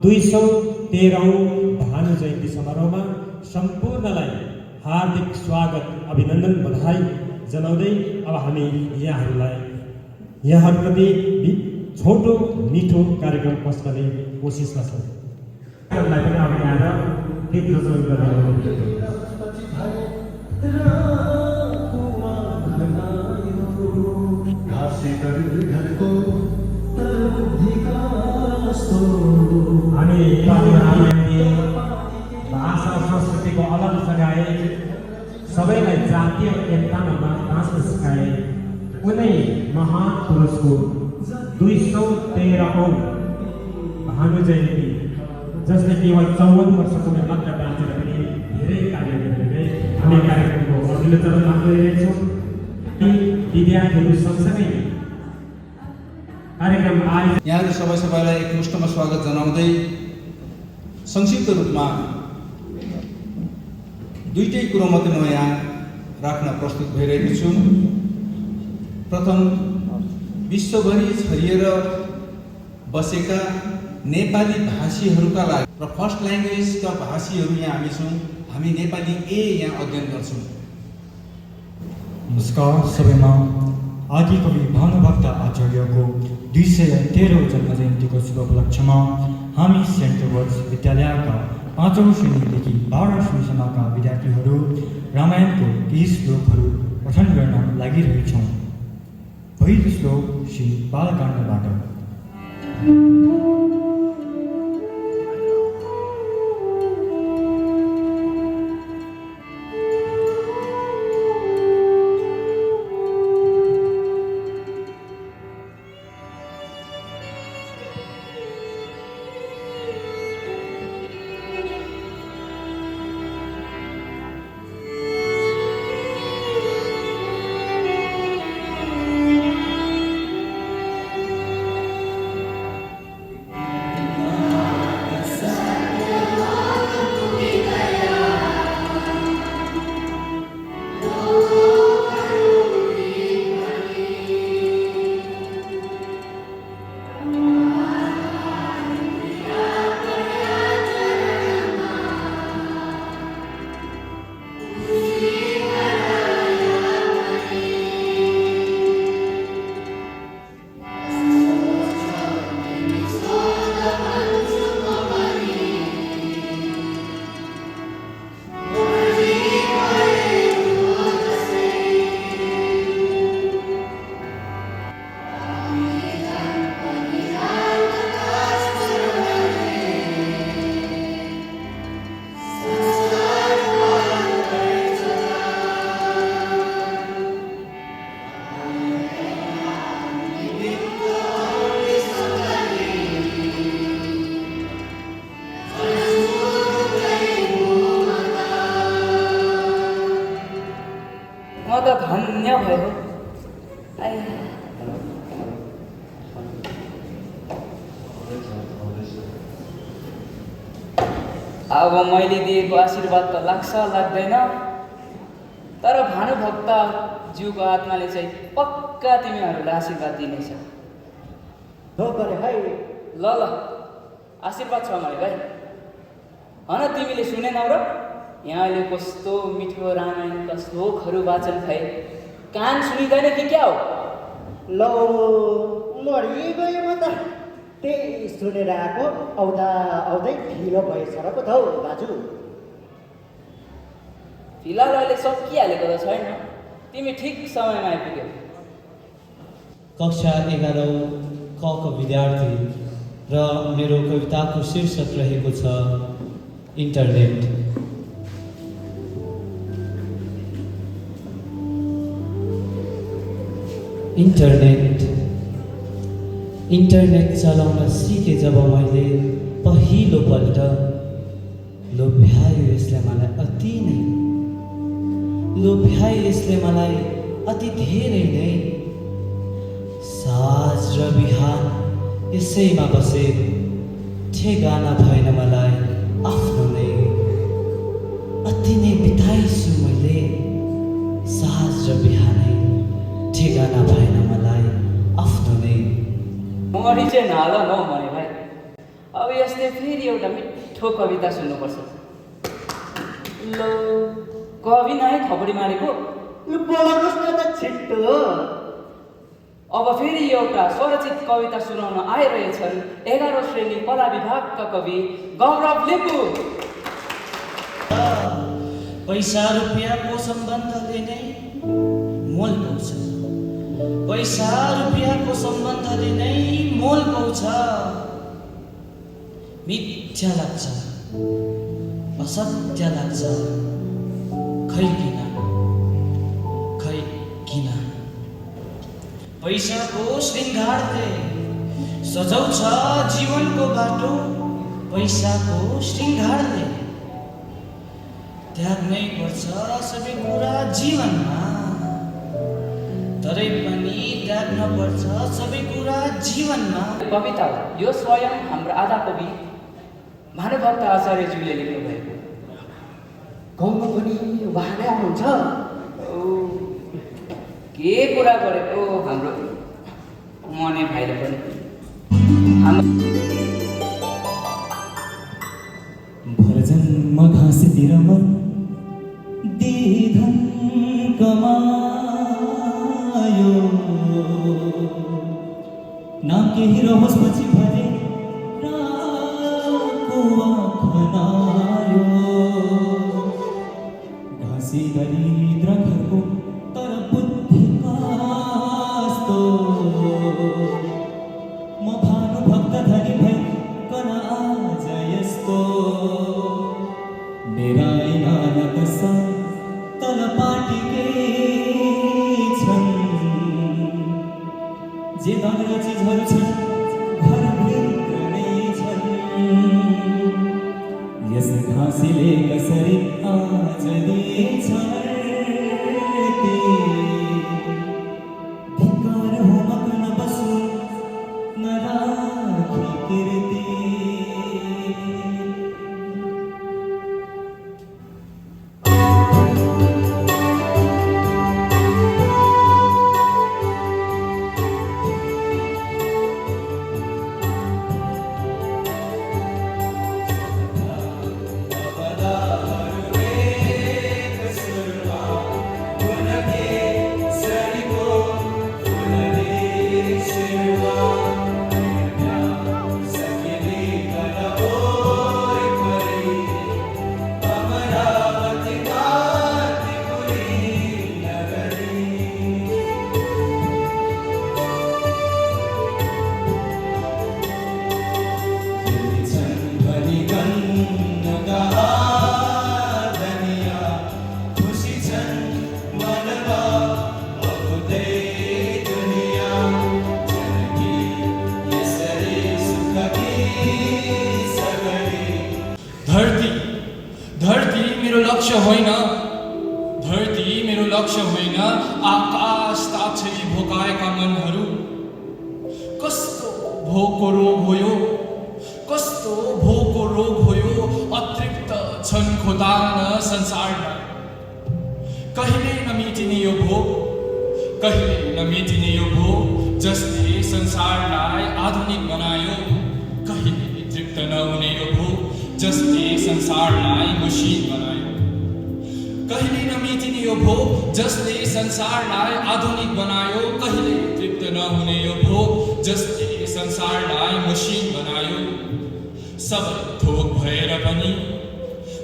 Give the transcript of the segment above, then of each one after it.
213औं भानु जयन्ती समारोहमा सम्पूर्णलाई हार्दिक स्वागत अभिनन्दन बधाई जनाउँदै अब हामी यहाँहरूप्रति छोटो मिठो कार्यक्रम पेश गर्ने कोसिसमा छौँ। पनि अब यहाँ गीत रचना गर्ने हामी भाषा संस्कृतिको अलग जगाए, सबैलाई जातीय एकतामा बाँच्न सिकाए कुनै महान पुरुषको 213औं भानु जयन्ती, जसले केवल 54 वर्षको मात्र बाँचेर पनि धेरै कार्य गरिरहे हामी कार्यक्रमको अघिल्लो चरणमा गइरहेछौँ। विद्यार्थीहरू सँगसँगै कार्यक्रम यहाँहरू सबैलाई एकमुष्टमा स्वागत जनाउँदै संक्षिप्त रूपमा दुईटै कुरो मात्रै म यहाँ राख्न प्रस्तुत भइरहेको छु। प्रथम, विश्वभरि छरिएर बसेका नेपाली भाषीहरूका लागि र फर्स्ट ल्याङ्ग्वेजका भाषीहरू यहाँ हामी छौँ। हामी नेपाली यहाँ अध्ययन गर्छौँ। नमस्कार सबैमा। आदिकवि भानुभक्त आचार्यको 213औं जन्म जयन्तीको शुभ उपलक्ष्यमा हामी सेन्ट रोबर्ट्स विद्यालयका 5औं श्रेणीदेखि 12औं श्रेणीसम्मका विद्यार्थीहरू रामायणको 30 श्लोकहरू पठन गर्न लागिरहेछौँ। पहिलो श्लोक श्री बालकाण्डबाट। धन्य भयो। अब मैले दिएको आशीर्वाद त लाग्छ लाग्दैन, तर भानुभक्त ज्यूको आत्माले चाहिँ पक्का तिमीहरूलाई आशीर्वाद दिनेछ। हो गरे है। ल आशीर्वाद छ मैले भाइ। हन तिमीले सुनेनौ र यहाँ अहिले कस्तो मिठो रामायणका श्लोकहरू वाचन भए, कान सुनिँदैन कि क्या हो? लो मरिगयो म त त्यही सुनेर आएको, आउँदै ढिलो भएछ र पो त हौ दाजु। फिलहाल अहिले सकिहालेको त छैन, तिमी ठिक समयमा आइपुग्यौ। कक्षा 11औं कको विद्यार्थी र मेरो कविताको शीर्षक रहेको छ इन्टरनेट। इन्टरनेट चलाउन सिके जब मैले पहिलोपल्ट, लोभ्यायो यसले मलाई अति नै, लोभ्यायो यसले मलाई अति धेरै नै। साँझ र बिहान यसैमा बसे, ठेगाना भएन मलाई आफ्नो नै। अति नै बिताइछु मैले साँझ र बिहानै, ठेगाना भएन मलाई आफ्नो नै। मरी चाहिँ नाल न भने भाइ, अब यस्तै फेरि एउटा मिठो कविता सुन्नुपर्छ। ल कवि नै थपडी मारेको। लु बोलाउनुहोस् न त छिट्टो। अब फेरि एउटा स्वरचित कविता सुनाउन आइरहेछन् 11औं श्रेणी कला विभागका कवि गौरव लिम्बू। पैसा रुपियाँको सम्बन्धले नै मोल पाउँछ, पैसा रुपियाँको सम्बन्धले नै मोल पाउँछ। मिथ्या लाग्छ, असत्य लाग्छ, खै किन पैसाको श्रृङ्गारले सजाउँछ जीवनको बाटो, पैसाको श्रृङ्गारले त्याग्नै पर्छ सबै कुरा जीवनमा, तरै पनि त्याग्न पर्छ सबै कुरा जीवनमा। कविता हो यो स्वयं हाम्रो आधा कवि भानुभक्त आचार्यज्यूले लेख्नु भएको। गाउँमा पनि उहाँले आउनुहुन्छ। के कुरा गरेको हाम्रो मने भाइले पनि। भरजन्म घाँसतिर मन दिधन कमायो, नाम केही रहोस् पछि भने राको खनायो। घाँसी दरिद्र घरको तर बुद्धि कस्तो, म भानुभक्त धनी भई कन आज यस्तो। मेरा नानक सा तल पाटिके छन्, जे दगरा चिजहरू छन् घरभित्र नै छन्। यस घाँसीले कसरी आज दिएछ धिक्कार हो मकन बस्नु नराखी कीर्ति। धरती मेरो लक्ष्य होइन, धरती मेरो लक्ष्य होइन। आकाश ताप्छै भोकाएका मनहरू। कस्तो भोको रोग हो यो, कस्तो भोको रोग हो यो। अतृप्त छन् खोताल्न संसारलाई। कहिले नमेटिने यो भोक, कहिले नमेटिने यो भोक, जसले संसारलाई आधुनिक बनायो। कहिले तृप्त नहुने यो भोक, जसले संसारलाई मसिन बनायो। कहिले नमेटिने यो भोक, जसले संसारलाई आधुनिक बनायो। कहिले तृप्त नहुने यो भोक, जसले संसारलाई मसिन बनायो। सबै थोक भएर पनि,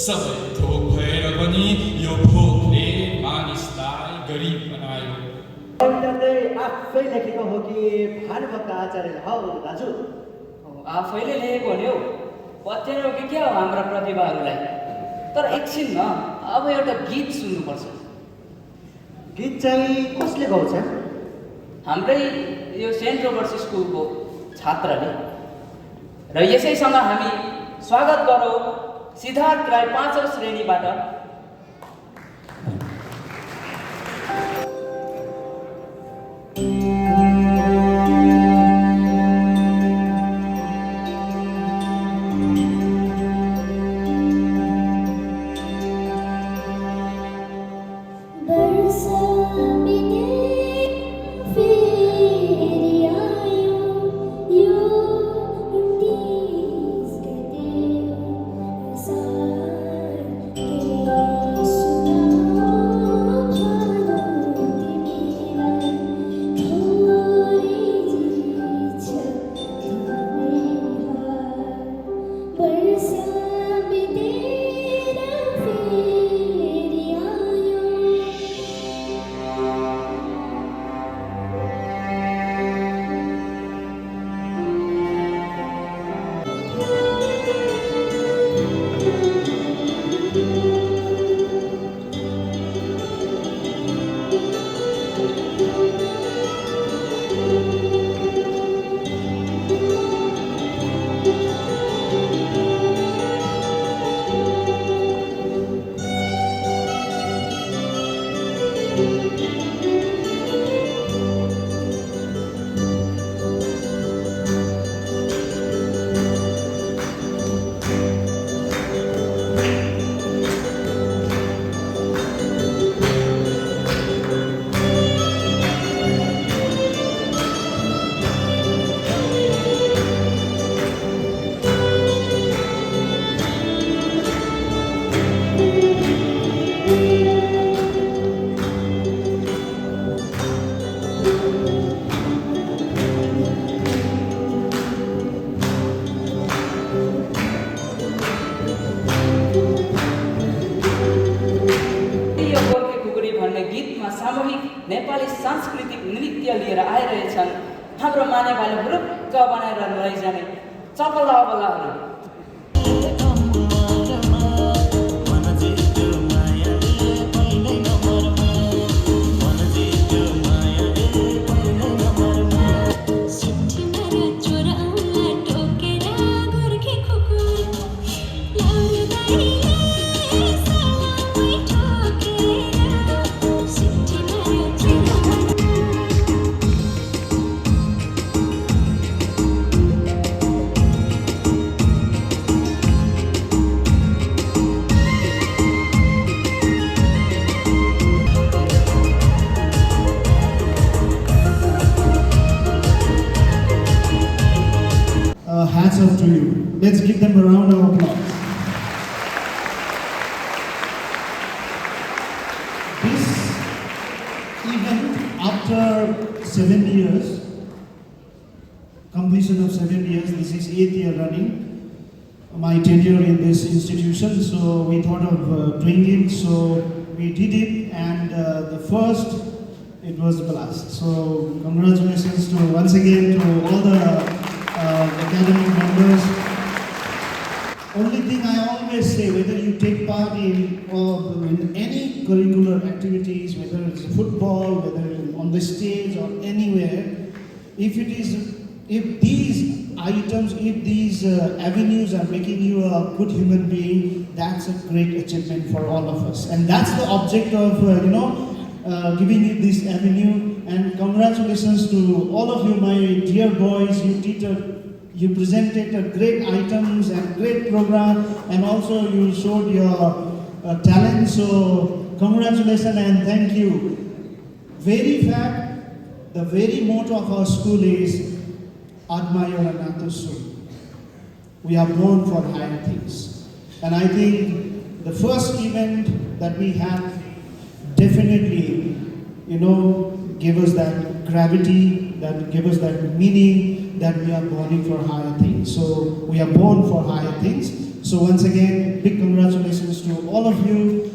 सबै थोक भएर पनि यो भोकले मानिसलाई गरिब बनायो। कविता चाहिँ आफै लेखेको हो कि भानुभक्त आचार्यले हौ दाजु? आफैले लेखेको नि हौ। पत्याउने हो कि क्या हो हाम्रा प्रतिभाहरूलाई। तर एकछिन न, अब एउटा गीत सुन्नुपर्छ। गीत चाहिँ कसले गाउँछ? हाम्रै यो सेन्ट रोबर्ट्स स्कुलको छात्रले। र यसैसँग हामी स्वागत गरौँ सिद्धार्थ राई 5औं श्रेणीबाट। नृत्य लिएर आइरहेछन्। हाम्रो माने भाइले हुरुक्क बनाएर लैजाने चपला अबलाहरू। Hats off to you. Let's give them a round of applause. This event, after 7 years, completion of 7 years, this is 8th year running, my tenure in this institution, so we thought of doing it, so we did it, and the first, it was a blast. So congratulations to once again to all the academic members. Only thing I always say, whether you take part in any curricular activities, whether it's football, whether it's on the stage or anywhere, if these items, if these avenues are making you a good human being, that's a great achievement for all of us. And that's the object of, giving you this avenue. And congratulations to all of you, my dear boys. You presented a great items and great program, and also you showed your talent. So congratulations and thank you. Very fact, the very motto of our school is Admire Anantasu. We are born for higher things. And I think the first event that we have definitely, give us that gravity, that give us that meaning that we are born for higher things. So we are born for higher things. So once again, big congratulations to all of you.